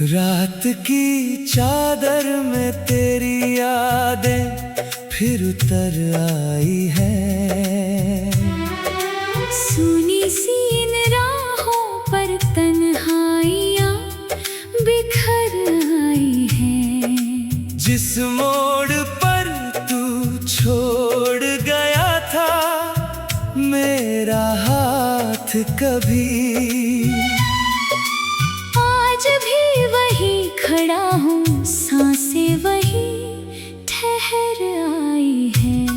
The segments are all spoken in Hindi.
रात की चादर में तेरी यादें फिर उतर आई है। सुनी सी इन राहों पर तन्हाइयाँ बिखर आई हैं। जिस मोड़ पर तू छोड़ गया था मेरा हाथ कभी, आज भी वही खड़ा हूँ, सांसें वही ठहर आई हैं।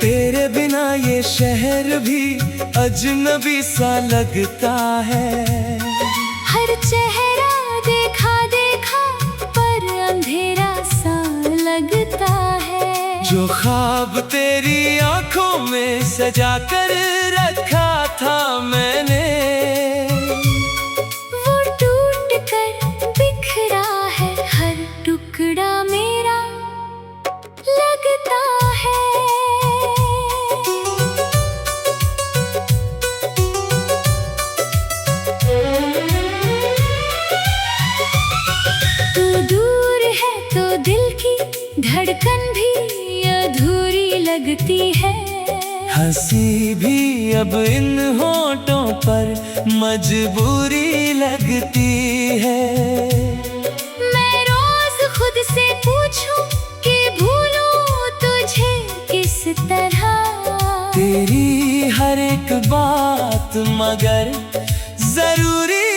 तेरे बिना ये शहर भी अजनबी सा लगता है। हर चेहरा देखा देखा पर अंधेरा सा लगता है। जो ख्वाब तेरी आंखों में सजा कर रखा था मैंने, वो टूट कर बिखरा है। हर टुकड़ा मेरा लगता है। तू दूर है तो दिल की धड़कन भी अधूरी लगती है। हंसी भी अब इन होठों पर मजबूरी लगती है। मैं रोज खुद से पूछूं कि भूलूं तुझे किस तरह। तेरी हर एक बात मगर जरूरी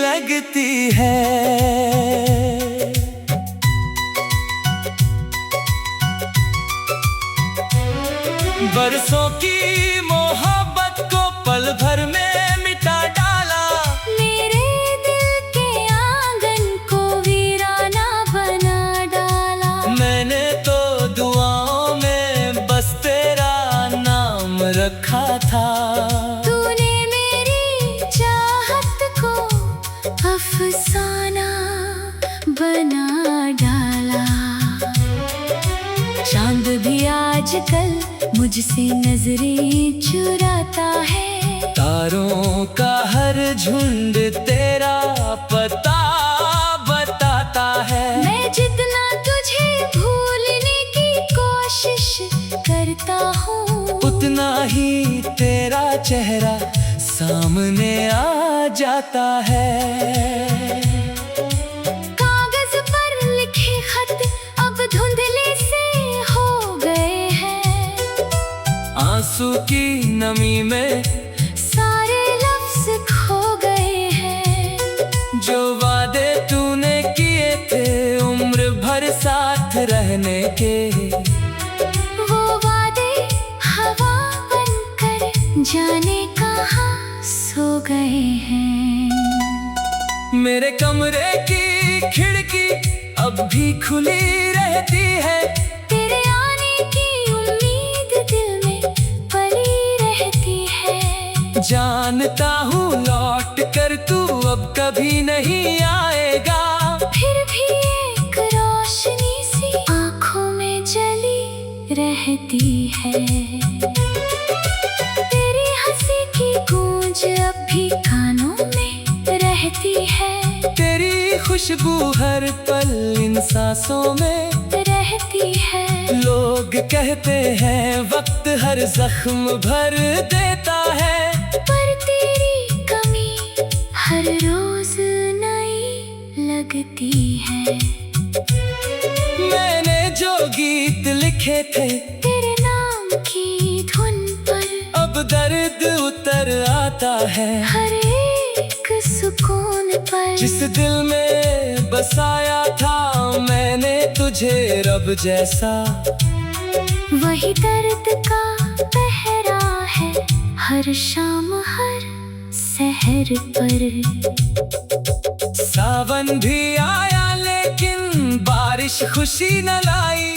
लगती है। बरसों की मोहब्बत को पल भर में मिटा डाला। मेरे दिल के आंगन को वीराना बना डाला। मैंने तो दुआओं में बस तेरा नाम रखा था। तूने मेरी चाहत को अफसाना बना डाला। चांद भी आजकल मुझसे नजरें चुराता है। तारों का हर झुंड तेरा पता बताता है। मैं जितना तुझे भूलने की कोशिश करता हूँ, उतना ही तेरा चेहरा सामने आ जाता है। कागज पर लिखे खत अब धुंधले से हो गए हैं। आंसू की नमी में सारे लफ्ज खो गए हैं। जो वादे तूने किए थे उम्र भर साथ रहने के, वो वादे हवा बनकर जाने कहाँ सो गए हैं। मेरे कमरे की खिड़की अब भी खुली रहती है। तेरे आने की उम्मीद दिल में पली रहती है। जानता हूँ लौट कर तू अब कभी नहीं आएगा। फिर भी एक रोशनी सी आँखों में जली रहती है। तेरी हंसी की गूंज अब भी कानों में रहती है। तेरी खुशबू हर पल इन सांसों में रहती है। लोग कहते हैं वक्त हर जख्म भर देता है, पर तेरी कमी हर रोज नई लगती है। मैंने जो गीत लिखे थे तेरे नाम की धुन पर अब दर्द उतर आता है। हर एक सुकून पर जिस दिल में बसाया था मैंने तुझे रब जैसा, वही दर्द का पहरा है हर शाम हर सहर पर। सावन भी आया लेकिन बारिश खुशी न लाई।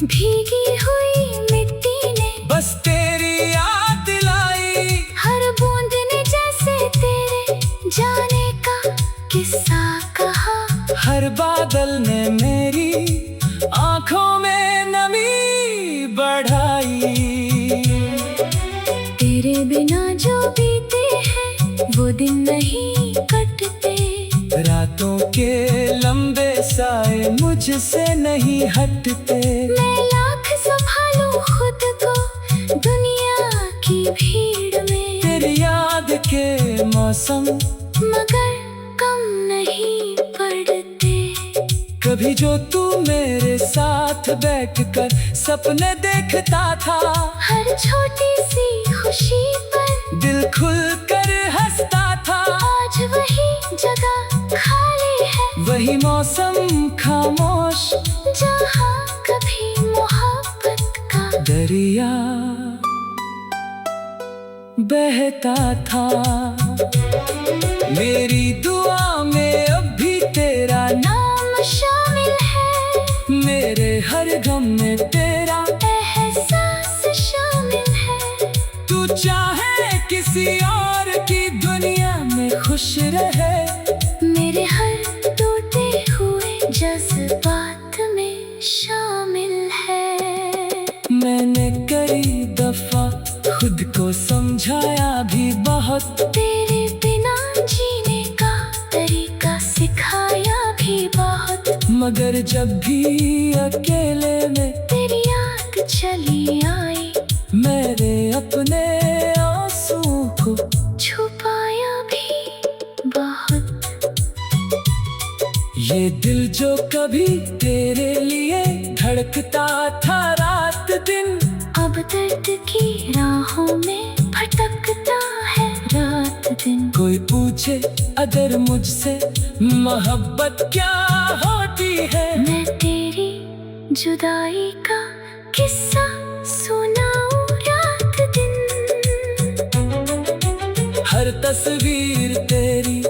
भीगी हुई मिट्टी ने बस तेरी याद दिलाई। हर बूंद ने जैसे तेरे जाने का किस्सा कहा। हर बादल ने मेरी आंखों में नमी बढ़ाई। तेरे बिना जो भी दिन नहीं कटते, रातों के लंबे साए मुझसे नहीं हटते। मैं लाख संभालूं खुद को दुनिया की भीड़ में, तेरी याद के मौसम मगर कम नहीं पड़ते। कभी जो तू मेरे साथ बैठकर सपने देखता था, हर छोटी सी खुशी पर दिल खुल कर हंसता था। आज वही जगह खाली है, वही मौसम खामोश, जहाँ कभी मोहब्बत का दरिया बहता था। मेरी दुआ में अब भी तेरा नाम शामिल है, मेरे हर गम में तेरा एहसास शामिल है। तू चाहे किसी और की दुनिया में खुश रहे, मेरे हर टूटे हुए जज्बात में शामिल है। मैंने कई दफा खुद को समझाया भी बहुत, तेरे बिना जीने का तरीका सिखाया भी बहुत, मगर जब भी अकेले में तेरी याद चली आई, मेरे अपने आंसू को छुपाया भी बहुत। ये दिल जो कभी तेरे लिए धड़कता था रात दिन, अब दर्द की राहों में भटकता है रात दिन। कोई पूछे अगर मुझसे मोहब्बत क्या होती है, मैं तेरी जुदाई का किस्सा सुनाऊं रात दिन। हर तस्वीर तेरी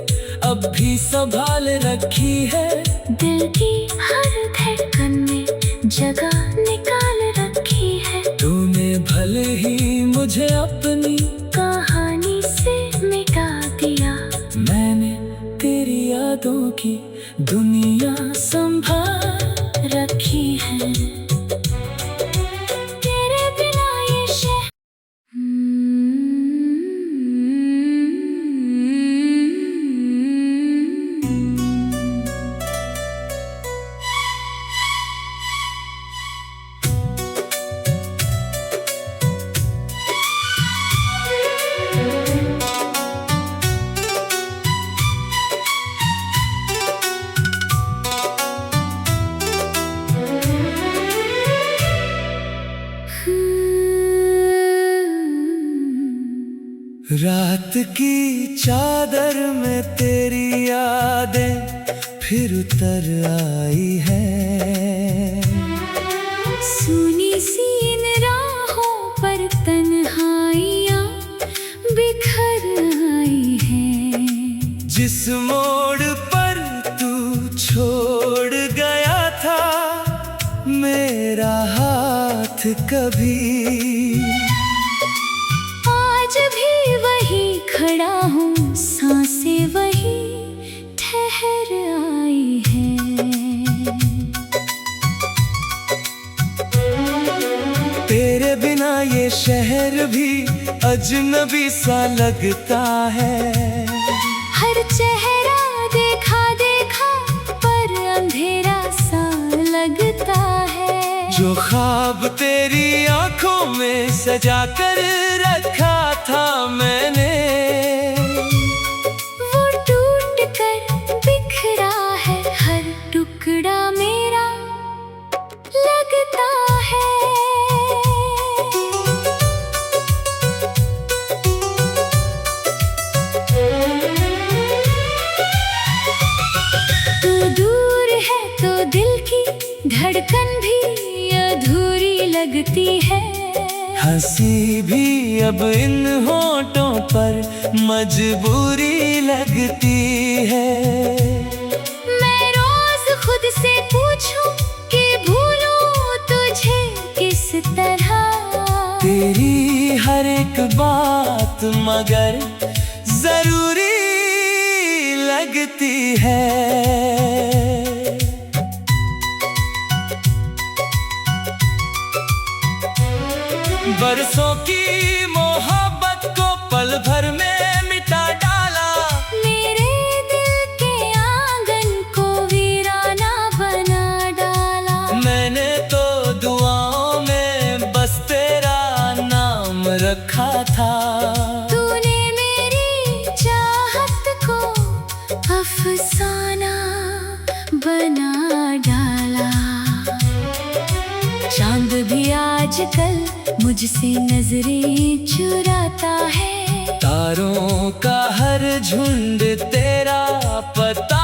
अब भी संभाल रखी है, दिल की हर धड़कन में जगह निकाल रखी है। तूने भले ही मुझे अपनी कहानी से मिटा दिया, मैंने तेरी यादों की दुनिया संभाल रखी है। तेरे बिना ये रात की चादर में तेरी यादें फिर उतर आई है। सुनी सी इन राहों पर तन्हाइयाँ बिखर आई हैं। जिस मोड़ पर तू छोड़ गया था मेरा हाथ कभी, आज भी वही खड़ा हूँ, सांसें वही ठहर आई हैं। तेरे बिना ये शहर भी अजनबी सा लगता है। हर चेहरा देखा देखा पर अंधेरा सा लगता है। जो ख्वाब तेरी आंखों में सजा कर रखा था मैंने, वो टूट कर बिखरा है, हर टुकड़ा मेरा लगता है। तू दूर है तो दिल की धड़कन भी अधूरी लगती है। हंसी भी अब इन होठों पर मजबूरी लगती है। मैं रोज खुद से पूछूं कि भूलूं तुझे किस तरह। तेरी हर एक बात मगर जरूरी लगती है। बरसों की मोहब्बत को पल भर में मिटा डाला रखा था। तूने मेरी चाहत को अफसाना बना डाला। चांद भी आजकल मुझसे नजरें चुराता है। तारों का हर झुंड तेरा पता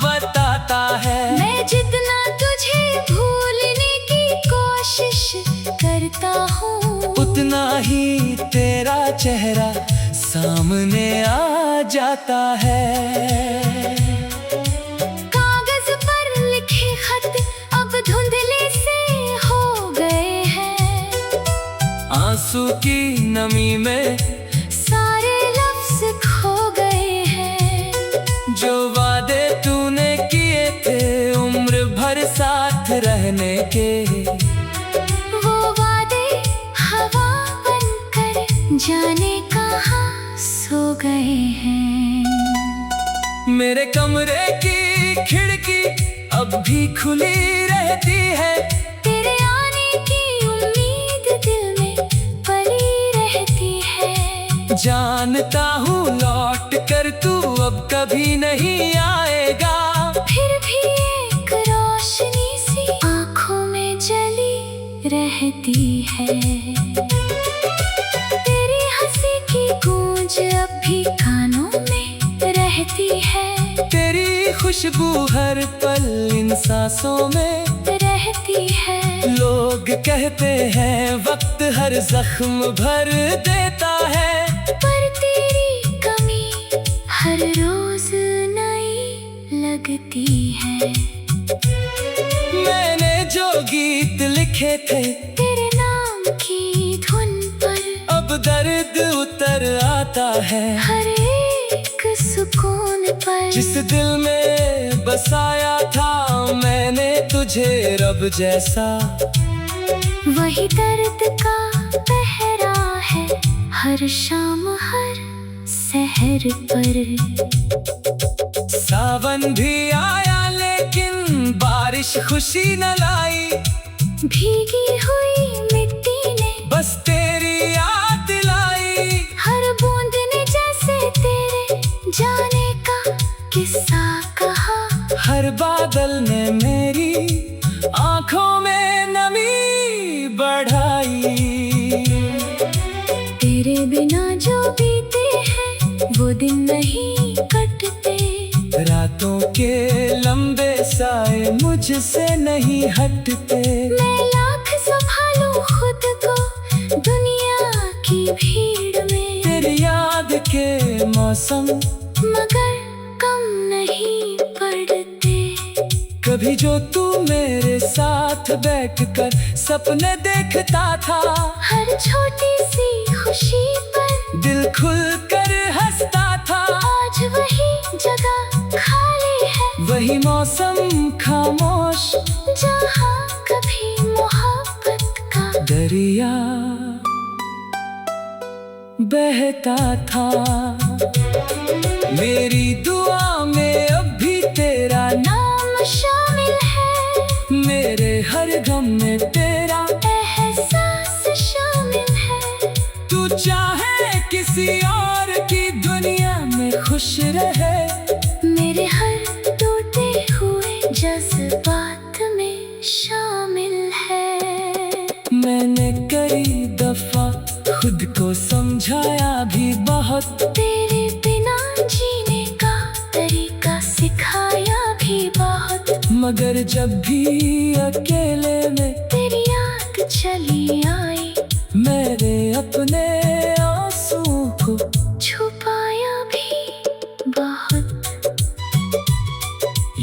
बताता है। मैं जितना तुझे भूलने की कोशिश करता हूँ, उतना ही तेरा चेहरा सामने आ जाता है। कागज पर लिखे खत अब धुंधले से हो गए हैं। आंसू की नमी में सारे लफ्ज खो गए हैं। जो वादे तूने किए थे उम्र भर साथ रहने के, वो वादे हवा बनकर जाने कहाँ सो गए हैं। मेरे कमरे की खिड़की अब भी खुली रहती है। तेरे आने की उम्मीद दिल में पली रहती है। जानता हूँ लौट कर तू अब कभी नहीं आएगा। फिर भी एक रोशनी सी आँखों में जली रहती है। तेरी हंसी की गूंज अब भी कानों में रहती है। तेरी खुशबू हर पल इन सांसों में रहती है। लोग कहते हैं वक्त हर जख्म भर देता है, पर तेरी कमी हर रोज नई लगती है। मैंने जो गीत लिखे थे तेरे नाम की धुन पर अब दर्द उतर आता है। हर एक सुकून पर जिस दिल में बसाया था मैंने तुझे रब जैसा, वही दर्द का पहरा है हर शाम हर सहर पर। सावन भी आया लेकिन बारिश खुशी न लाई। भीगी हुई मिट्टी ने बस तेरी याद दिलाई। हर बूंद ने जैसे तेरे जाने का किस्सा कहा। हर बादल ने मेरी आंखों में नमी बढ़ाई। तेरे बिना जो बीते हैं वो दिन नहीं कटते। रातों के लंबे साए मुझसे नहीं हटते। मैं लाख संभालूं खुद को दुनिया की भीड़ में। तेरी याद के मौसम मगर कम नहीं पड़ते। कभी जो तू मेरे साथ बैठकर सपने देखता था, हर छोटी सी खुशी पर दिल खुल कर हंसता था। आज वही जगह खाली है, वही मौसम खामोश जहाँ कभी मोहब्बत का दरिया बहता था। मेरी दुआ में अब भी तेरा नाम शामिल है। मेरे हर गम में तेरा एहसास शामिल है। तू चाहे किसी और की दुनिया में खुश रहे। मेरे हर टूटे हुए जज्बात में शामिल है। मैंने कई दफा खुद को समझाया भी बहुत। तेरे बिना जीने का तरीका सिखाया भी बहुत। मगर जब भी अकेले में तेरी याद चली आई, मेरे अपने आंसू को छुपाया भी बहुत।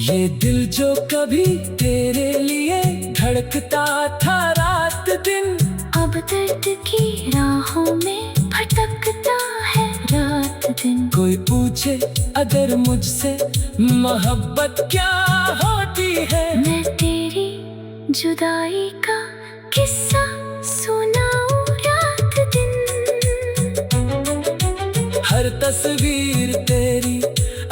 ये दिल जो कभी तेरे लिए धड़कता था रात दिन, अब दर्द की राहों में भटकता है रात दिन। कोई पूछे अगर मुझसे मोहब्बत क्या होती है, मैं तेरी जुदाई का किस्सा सुनाऊं रात दिन। हर तस्वीर तेरी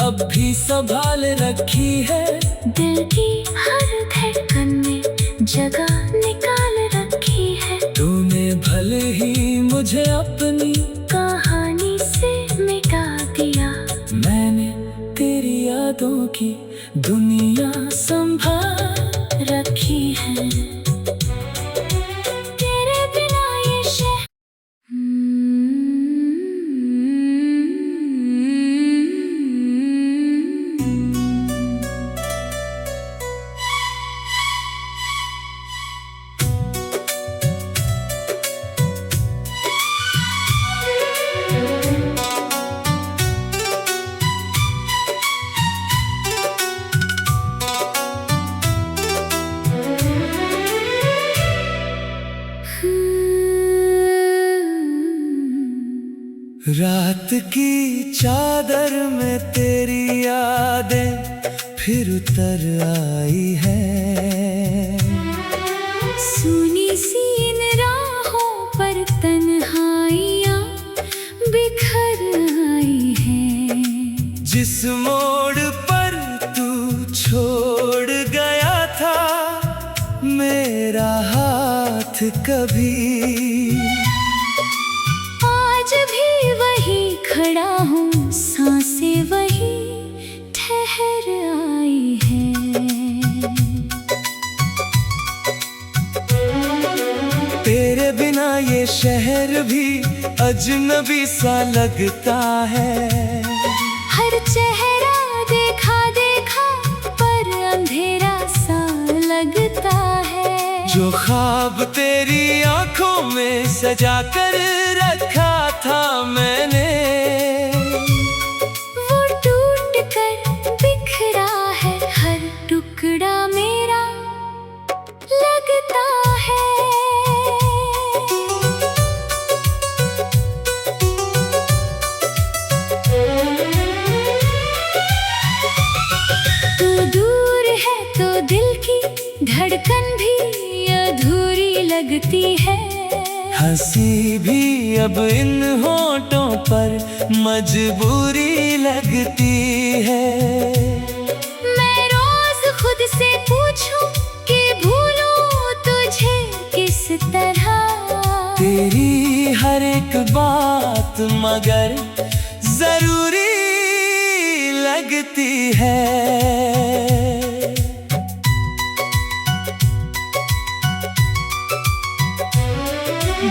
अब भी संभाल रखी है। दिल की हर धड़कन में जगह निकाल रखी है। तूने भले ही मुझे अपनी कहानी से मिटा दिया। मैंने तेरी यादों की दुनिया संभाल रखी है तेरे बिना ये रात की चादर में तेरी यादें फिर उतर आई है। सुनी सी इन राहों पर तन्हाइयाँ बिखर आई हैं। जिस मोड़ पर तू छोड़ गया था मेरा हाथ कभी, आज भी वही खड़ा हूँ, सांसें वही ठहर आई हैं। तेरे बिना ये शहर भी अजनबी सा लगता है। हर चेहरा देखा देखा पर अंधेरा सा लगता है। जो ख्वाब तेरी आंखों में सजा कर रखा था मैंने, वो टूट कर बिखरा है। हर टुकड़ा मेरा लगता है। तू दूर है तो दिल की धड़कन भी अधूरी लगती है। हंसी भी अब इन होठों पर मजबूरी लगती है। मैं रोज खुद से पूछूं कि भूलूं तुझे किस तरह। तेरी हर एक बात मगर जरूरी लगती है।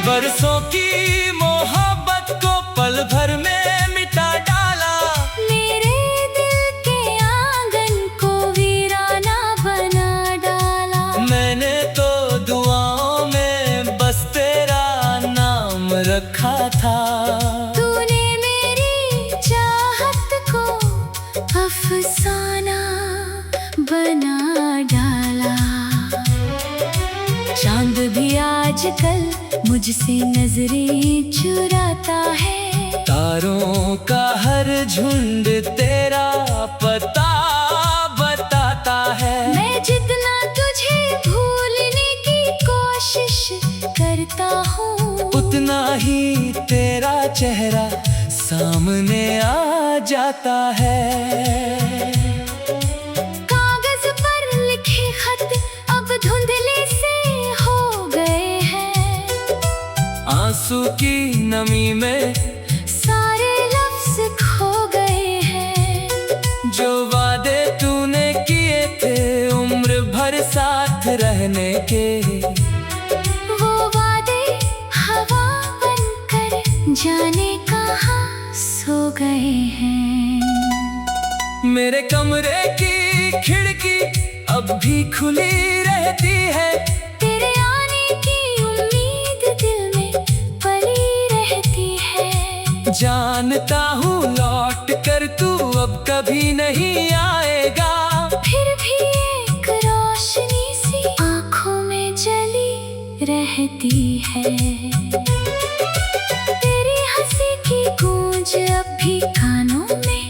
बरसों की मोहब्बत को पल भर में मिटा डाला। मेरे दिल के आंगन को वीराना बना डाला। मैंने तो दुआओं में बस तेरा नाम रखा था। तूने मेरी चाहत को अफसाना बना डाला। चांद भी आजकल मुझसे नजरें चुराता है। तारों का हर झुंड तेरा पता बताता है। मैं जितना तुझे भूलने की कोशिश करता हूँ, उतना ही तेरा चेहरा सामने आ जाता है। कागज पर लिखे खत अब धुंधले से हो गए हैं। आंसू की नमी में सारे लफ्ज खो गए हैं। जो वादे तूने किए थे उम्र भर साथ रहने के, वो वादे हवा बनकर जाने कहाँ सो गए हैं। मेरे कमरे की खिड़की अब भी खुली रहती है। तेरे आने की उम्मीद दिल में पली रहती है। जानता हूँ लौट कर तू अब कभी नहीं आएगा। फिर भी एक रोशनी सी आँखों में जली रहती है। तेरी हंसी की गूंज अब भी कानों में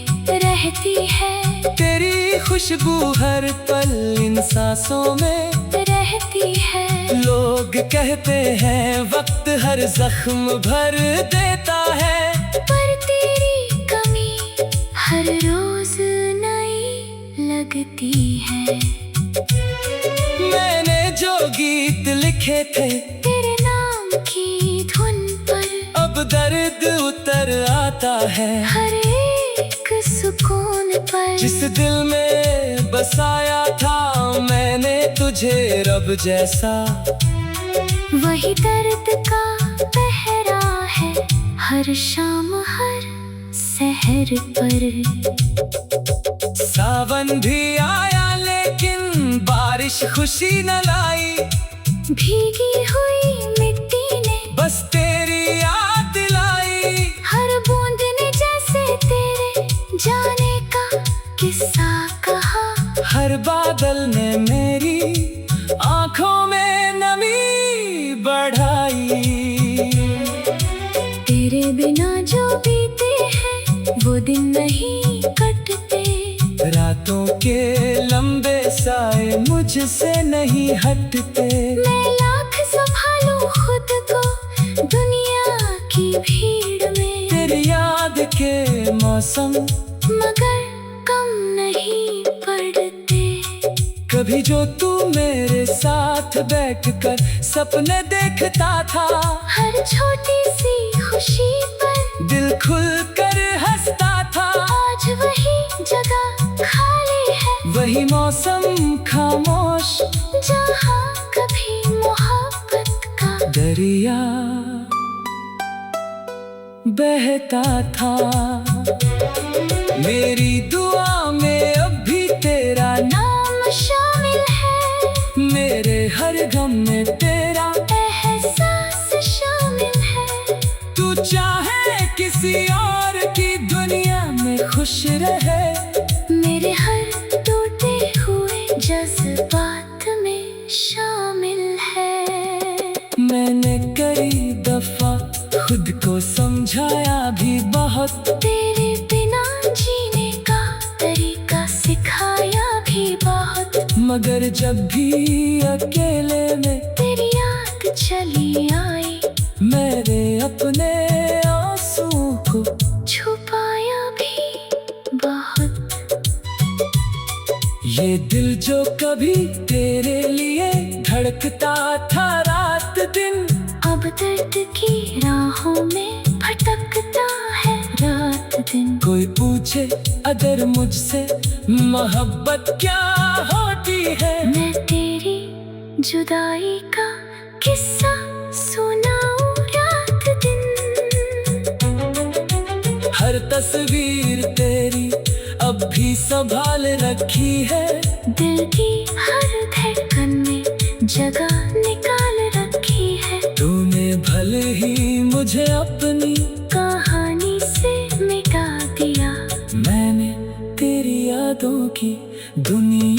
रहती है। तेरी खुशबू हर पल इन सांसों में रहती है। लोग कहते हैं वक्त हर जख्म भर देता है। पर तेरी कमी हर रोज नई लगती है। मैंने जो गीत लिखे थे तेरे नाम की धुन पर दर्द उतर आता है हर एक सुकून पर। जिस दिल में बसाया था मैंने तुझे रब जैसा, वही दर्द का पहरा है हर शाम हर सहर पर। सावन भी आया लेकिन बारिश खुशी न लाई, भीगी हुई मिट्टी ने बस तेरी याद दिलाई। हर बूंद ने जैसे तेरे जाने का किस्सा कहा, हर बादल ने मेरी आंखों में नमी बढ़ाई। तेरे बिना जो बीते हैं वो दिन नहीं कटते, रातों के लंबे साए मुझसे नहीं हटते। मैं लाख संभालूं खुद को दुनिया की भीड़ में, तेरी याद के मौसम मगर कम नहीं पड़ते। कभी जो तू मेरे साथ बैठकर सपने देखता था, हर छोटी सी खुशी पर दिल खुल कर हंसता था। आज वही जगह खाली है, वही मौसम खामोश जहाँ कभी मोहब्बत का दरिया बहता था। मेरी दुआ में अब भी तेरा नाम शामिल है, मेरे हर गम में तेरा एहसास शामिल है। तू चाहे किसी और की दुनिया में खुश रहे, मेरे हर टूटे हुए जज्बात में शामिल है। मैंने कई दफा खुद को समझाया भी बहुत, तेरे बिना जीने का तरीका सिखाया भी बहुत, मगर जब भी अकेले में तेरी याद चली आई, मेरे अपने आंसू को छुपाया भी बहुत। ये दिल जो कभी तेरे लिए धड़कता था रात दिन, अब दर्द की राहों में भटकता है रात दिन। कोई पूछे अगर मुझसे मोहब्बत क्या होती है, मैं तेरी जुदाई का किस्सा सुनाऊं रात दिन। हर तस्वीर तेरी अब भी संभाल रखी है, दिल की हर धड़कन में जगह निकाल रखी है। तूने भले ही मुझे अपनी कहानी से मिटा दिया, मैंने तेरी यादों की दुनिया